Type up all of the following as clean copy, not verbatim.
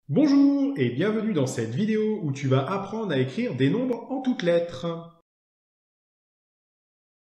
Bonjour et bienvenue dans cette vidéo où tu vas apprendre à écrire des nombres en toutes lettres.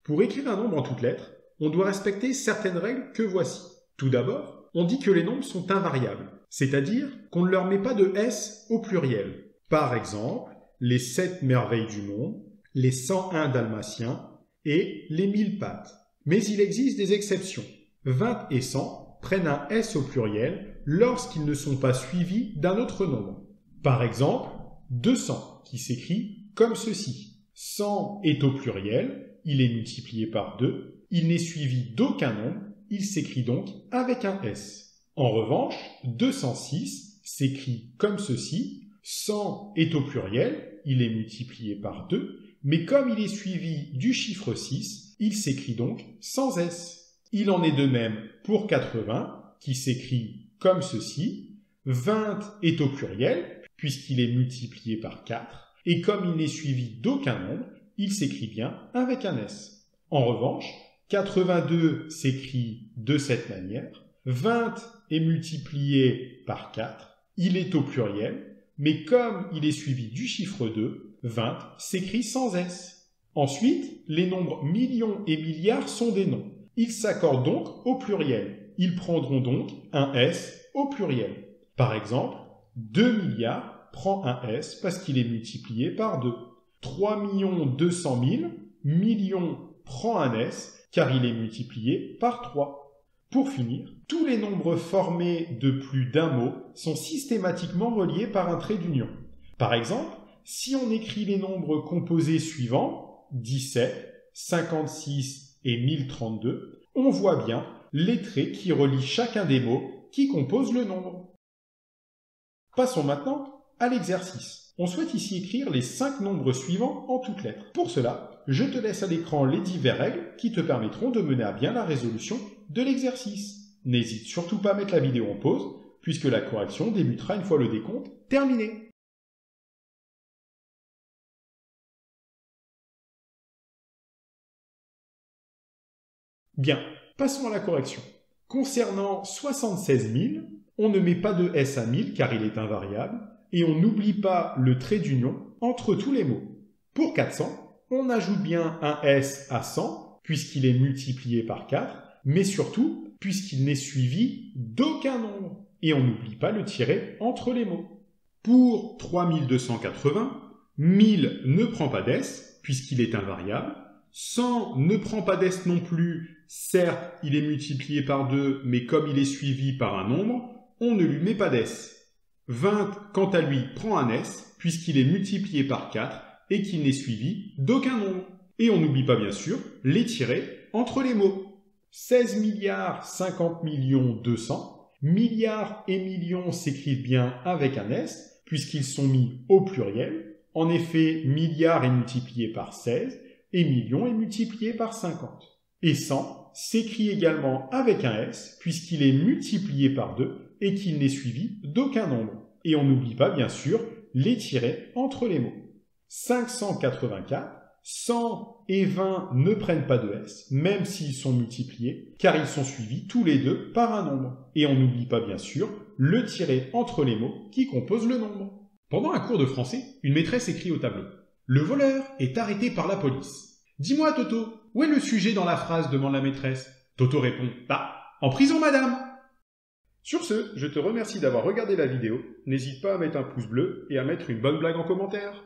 Pour écrire un nombre en toutes lettres, on doit respecter certaines règles que voici. Tout d'abord, on dit que les nombres sont invariables, c'est-à-dire qu'on ne leur met pas de S au pluriel. Par exemple, les 7 merveilles du monde, les 101 dalmatiens et les 1000 pattes. Mais il existe des exceptions. 20 et 100 prennent un S au pluriel lorsqu'ils ne sont pas suivis d'un autre nombre. Par exemple, 200 qui s'écrit comme ceci. 100 est au pluriel, il est multiplié par 2, il n'est suivi d'aucun nombre, il s'écrit donc avec un S. En revanche, 206 s'écrit comme ceci. 100 est au pluriel, il est multiplié par 2, mais comme il est suivi du chiffre 6, il s'écrit donc sans S. Il en est de même pour 80, qui s'écrit comme ceci. 20 est au pluriel, puisqu'il est multiplié par 4, et comme il n'est suivi d'aucun nombre, il s'écrit bien avec un S. En revanche, 82 s'écrit de cette manière. 20 est multiplié par 4, il est au pluriel, mais comme il est suivi du chiffre 2, 20 s'écrit sans S. Ensuite, les nombres millions et milliards sont des noms. Ils s'accordent donc au pluriel. Ils prendront donc un S au pluriel. Par exemple, 2 milliards prend un S parce qu'il est multiplié par 2. 3 200 000, millions prend un S car il est multiplié par 3. Pour finir, tous les nombres formés de plus d'un mot sont systématiquement reliés par un trait d'union. Par exemple, si on écrit les nombres composés suivants, 17, 56 et 1032, on voit bien les traits qui relient chacun des mots qui composent le nombre. Passons maintenant à l'exercice. On souhaite ici écrire les 5 nombres suivants en toutes lettres. Pour cela, je te laisse à l'écran les diverses règles qui te permettront de mener à bien la résolution de l'exercice. N'hésite surtout pas à mettre la vidéo en pause, puisque la correction débutera une fois le décompte terminé. Bien, passons à la correction. Concernant 76 000, on ne met pas de S à 1000 car il est invariable, et on n'oublie pas le trait d'union entre tous les mots. Pour 400, on ajoute bien un S à 100, puisqu'il est multiplié par 4, mais surtout, puisqu'il n'est suivi d'aucun nombre. Et on n'oublie pas le tiret entre les mots. Pour 3280, 1000 ne prend pas d'S, puisqu'il est invariable. 100 ne prend pas d'S non plus, certes, il est multiplié par 2, mais comme il est suivi par un nombre, on ne lui met pas d'S. 20, quant à lui, prend un S, puisqu'il est multiplié par 4 et qu'il n'est suivi d'aucun nombre. Et on n'oublie pas bien sûr les tirets entre les mots. 16 milliards 50 millions 200. Milliards et millions s'écrivent bien avec un S, puisqu'ils sont mis au pluriel. En effet, milliard est multiplié par 16 et millions est multiplié par 50. Et 100 s'écrit également avec un S, puisqu'il est multiplié par 2 et qu'il n'est suivi d'aucun nombre. Et on n'oublie pas bien sûr les tirets entre les mots. 584, 100 et 20 ne prennent pas de S, même s'ils sont multipliés, car ils sont suivis tous les deux par un nombre. Et on n'oublie pas bien sûr le tiret entre les mots qui composent le nombre. Pendant un cours de français, une maîtresse écrit au tableau « Le voleur est arrêté par la police. » « Dis-moi, Toto, où est le sujet dans la phrase ?» demande la maîtresse. Toto répond « Bah, en prison, madame !» Sur ce, je te remercie d'avoir regardé la vidéo. N'hésite pas à mettre un pouce bleu et à mettre une bonne blague en commentaire.